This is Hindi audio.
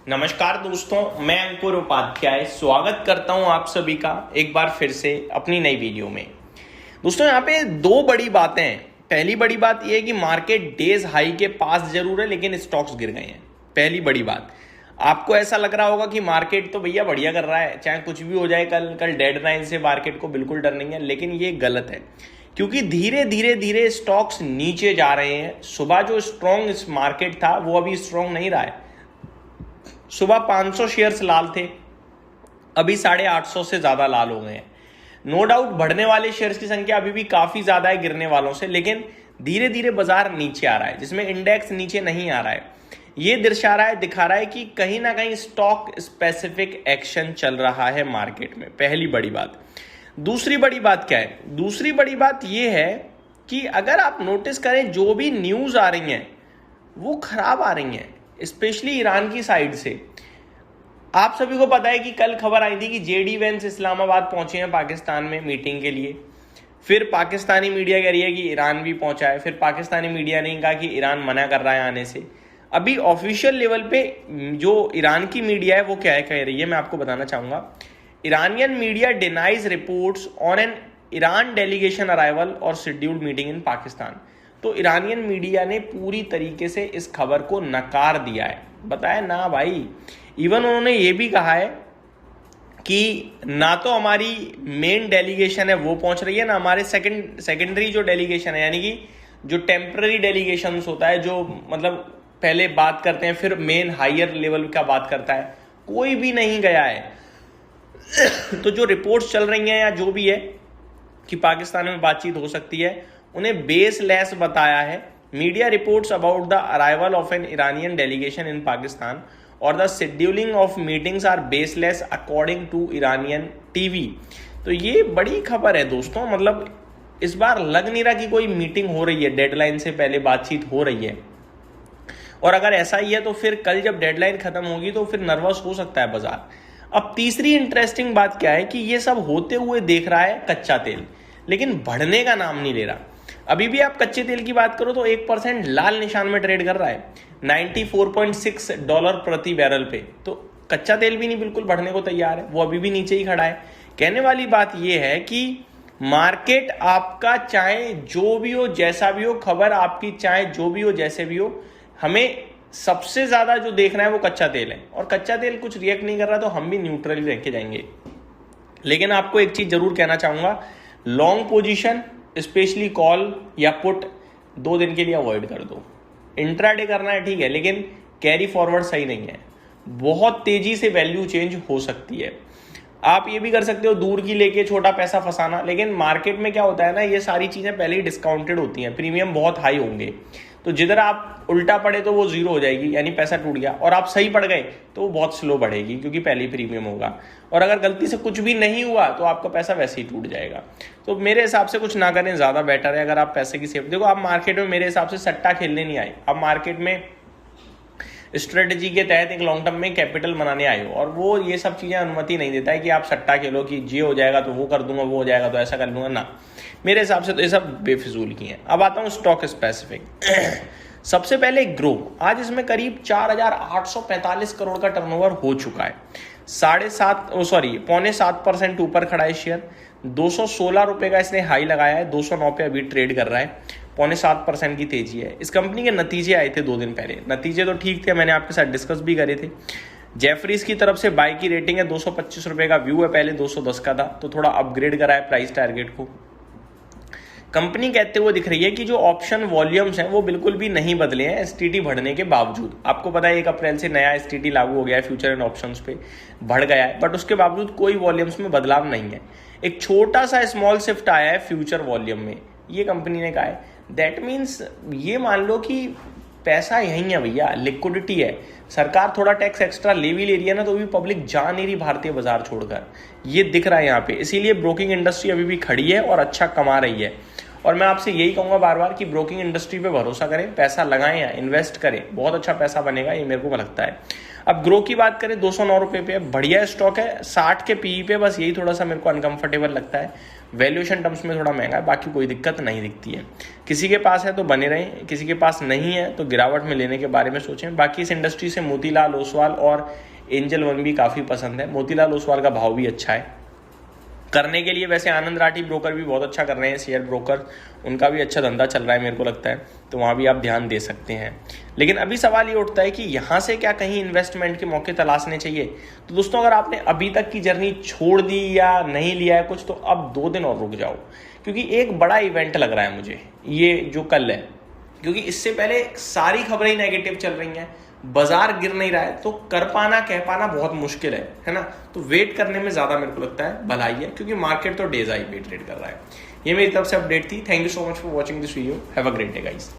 नमस्कार दोस्तों, मैं अंकुर उपाध्याय स्वागत करता हूं आप सभी का एक बार फिर से अपनी नई वीडियो में। दोस्तों यहाँ पे दो बड़ी बातें हैं। पहली बड़ी बात यह है कि मार्केट डेज हाई के पास जरूर है लेकिन स्टॉक्स गिर गए हैं। पहली बड़ी बात, आपको ऐसा लग रहा होगा कि मार्केट तो भैया बढ़िया कर रहा है, चाहे कुछ भी हो जाए, कल डेडलाइन से मार्केट को बिल्कुल डर नहीं है, लेकिन ये गलत है क्योंकि धीरे धीरे धीरे स्टॉक्स नीचे जा रहे हैं। सुबह जो स्ट्रॉन्ग मार्केट था वो अभी स्ट्रॉन्ग नहीं रहा है। सुबह 500 शेयर्स लाल थे, अभी 850 से ज्यादा लाल हो गए हैं। नो डाउट बढ़ने वाले शेयर्स की संख्या अभी भी काफी ज्यादा है गिरने वालों से, लेकिन धीरे धीरे बाजार नीचे आ रहा है, जिसमें इंडेक्स नीचे नहीं आ रहा है। ये दिखा रहा है कि कहीं ना कहीं स्टॉक स्पेसिफिक एक्शन चल रहा है मार्केट में। पहली बड़ी बात। दूसरी बड़ी बात क्या है? दूसरी बड़ी बात यह है कि अगर आप नोटिस करें जो भी न्यूज आ रही हैं वो खराब आ रही हैं, स्पेशली ईरान की साइड से। आप सभी को पता है कि कल खबर आई थी कि जेडी वेंस इस्लामाबाद पहुंचे हैं पाकिस्तान में मीटिंग के लिए। फिर पाकिस्तानी मीडिया कह रही है कि ईरान भी पहुंचा है, फिर पाकिस्तानी मीडिया ने कहा कि ईरान मना कर रहा है आने से। अभी ऑफिशियल लेवल पे जो ईरान की मीडिया है वो क्या है कह रही है, मैं आपको बताना चाहूंगा। Iranian media denies reports on an Iran delegation arrival और शेड्यूल्ड मीटिंग इन पाकिस्तान। तो ईरानियन मीडिया ने पूरी तरीके से इस खबर को नकार दिया है, बताया ना भाई। इवन उन्होंने ये भी कहा है कि ना तो हमारी मेन डेलीगेशन है वो पहुंच रही है, ना हमारे सेकेंडरी जो डेलीगेशन है, यानी कि जो टेम्पररी डेलीगेशन होता है, जो मतलब पहले बात करते हैं फिर मेन हायर लेवल का बात करता है, कोई भी नहीं गया है। तो जो रिपोर्ट्स चल रही हैं या जो भी है कि पाकिस्तान में बातचीत हो सकती है, उन्हें बेसलेस बताया है। Media reports about the arrival of an Iranian delegation in Pakistan और the scheduling of meetings are baseless according to Iranian TV. तो ये बड़ी खबर है दोस्तों, मतलब इस बार लग नहीं रहा कि कोई मीटिंग हो रही है, डेडलाइन से पहले बातचीत हो रही है। और अगर ऐसा ही है तो फिर कल जब डेडलाइन खत्म होगी तो फिर नर्वस हो सकता है बाजार। अब तीसरी इंटरेस्टिंग बात क्या है कि ये सब होते हुए देख रहा है कच्चा तेल, लेकिन बढ़ने का नाम नहीं ले रहा। अभी भी आप कच्चे तेल की बात करो तो 1% लाल निशान में ट्रेड कर रहा है, $94.6 प्रति बैरल पे। तो कच्चा तेल भी नहीं बिल्कुल बढ़ने को तैयार है, वो अभी भी नीचे ही खड़ा है। कहने वाली बात यह है कि मार्केट आपका चाहे जो भी हो, जैसा भी हो, खबर आपकी चाहे जो भी हो, जैसे भी हो, हमें सबसे ज्यादा जो देखना है वो कच्चा तेल है। और कच्चा तेल कुछ रिएक्ट नहीं कर रहा तो हम भी न्यूट्रल ही रह के जाएंगे। लेकिन आपको एक चीज जरूर कहना चाहूंगा, लॉन्ग पोजीशन स्पेशली कॉल या पुट 2 दिन के लिए अवॉइड कर दो। इंट्राडे करना है ठीक है, लेकिन कैरी फॉरवर्ड सही नहीं है। बहुत तेजी से वैल्यू चेंज हो सकती है। आप ये भी कर सकते हो दूर की लेके छोटा पैसा फंसाना, लेकिन मार्केट में क्या होता है ना, ये सारी चीजें पहले ही डिस्काउंटेड होती हैं, प्रीमियम बहुत हाई होंगे। तो जिधर आप उल्टा पड़े तो वो जीरो हो जाएगी, यानी पैसा टूट गया, और आप सही पड़ गए तो वो बहुत स्लो बढ़ेगी क्योंकि पहले ही प्रीमियम होगा। और अगर गलती से कुछ भी नहीं हुआ तो आपका पैसा वैसे ही टूट जाएगा। तो मेरे हिसाब से कुछ ना करें ज्यादा बेटर है। अगर आप पैसे की सेफ, देखो आप मार्केट में मेरे हिसाब से सट्टा खेलने नहीं आए, आप मार्केट में स्ट्रेटेजी के तहत एक लॉन्ग टर्म में कैपिटल बनाने आए हो, और वो ये सब चीजें अनुमति नहीं देता है कि आप सट्टा खेलो कि ये हो जाएगा तो वो कर दूंगा, वो हो जाएगा तो ऐसा कर लूंगा ना। मेरे हिसाब से तो ये सब बेफिजूल की हैं। अब आता हूं स्टॉक स्पेसिफिक। सबसे पहले ग्रो, आज इसमें करीब 4,845 करोड़ का टर्नओवर हो चुका है। 7.5% ऊपर खड़ा है शेयर। 216 रुपए का इसने हाई लगाया है, 209 पे अभी ट्रेड कर रहा है। 0.7% की तेजी है। इस कंपनी के नतीजे आए थे 2 दिन पहले, नतीजे तो ठीक थे, मैंने आपके साथ डिस्कस भी करे थे। जेफरीज की तरफ से बाय की रेटिंग है, 225 रुपए का व्यू है, पहले 210 का था, तो थोड़ा अपग्रेड करा है प्राइस टारगेट को। कंपनी कहते हुए दिख रही है कि जो ऑप्शन वॉल्यूम्स हैं वो बिल्कुल भी नहीं बदले हैं एसटीटी बढ़ने के बावजूद। आपको पता है 1 अप्रैल से नया एसटीटी लागू हो गया है, फ्यूचर एंड ऑप्शंस पे बढ़ गया है, बट उसके बावजूद कोई वॉल्यूम्स में बदलाव नहीं है। एक छोटा सा स्मॉल शिफ्ट आया है फ्यूचर वॉल्यूम में, ये कंपनी ने कहा है। दैट मीन्स ये मान लो कि पैसा यहीं है भैया, लिक्विडिटी है। सरकार थोड़ा टैक्स एक्स्ट्रा ले भी ले रही है ना, तो भी पब्लिक जा नहीं रही भारतीय बाजार छोड़कर, ये दिख रहा है यहाँ पे। इसीलिए ब्रोकिंग इंडस्ट्री अभी भी खड़ी है और अच्छा कमा रही है। और मैं आपसे यही कहूंगा बार बार कि ब्रोकिंग इंडस्ट्री पे भरोसा करें, पैसा लगाएं या इन्वेस्ट करें, बहुत अच्छा पैसा बनेगा, ये मेरे को लगता है। अब ग्रो की बात करें, 209 रुपए पे बढ़िया स्टॉक है, 60 के पीई पे, बस यही थोड़ा सा मेरे को अनकंफर्टेबल लगता है। वैल्यूएशन टर्म्स में थोड़ा महंगा है, बाकी कोई दिक्कत नहीं दिखती है। किसी के पास है तो बने रहें, किसी के पास नहीं है तो गिरावट में लेने के बारे में सोचें। बाकी इस इंडस्ट्री से मोतीलाल ओसवाल और एंजल वन भी काफ़ी पसंद है। मोतीलाल ओसवाल का भाव भी अच्छा है करने के लिए। वैसे आनंद राठी ब्रोकर भी बहुत अच्छा कर रहे हैं, शेयर ब्रोकर, उनका भी अच्छा धंधा चल रहा है मेरे को लगता है, तो वहाँ भी आप ध्यान दे सकते हैं। लेकिन अभी सवाल ये उठता है कि यहाँ से क्या कहीं इन्वेस्टमेंट के मौके तलाशने चाहिए। तो दोस्तों अगर आपने अभी तक की जर्नी छोड़ दी या नहीं लिया है कुछ, तो अब 2 दिन और रुक जाओ, क्योंकि एक बड़ा इवेंट लग रहा है मुझे ये जो कल है। क्योंकि इससे पहले सारी खबरें ही नेगेटिव चल रही हैं, बाजार गिर नहीं रहा है, तो कर पाना कह पाना बहुत मुश्किल है ना। तो वेट करने में ज्यादा मेरे को लगता है भलाई है, क्योंकि मार्केट तो डेज आई पे ट्रेड कर रहा है। ये मेरी तरफ से अपडेट थी। Thank you so much for watching this video. Have a great day guys.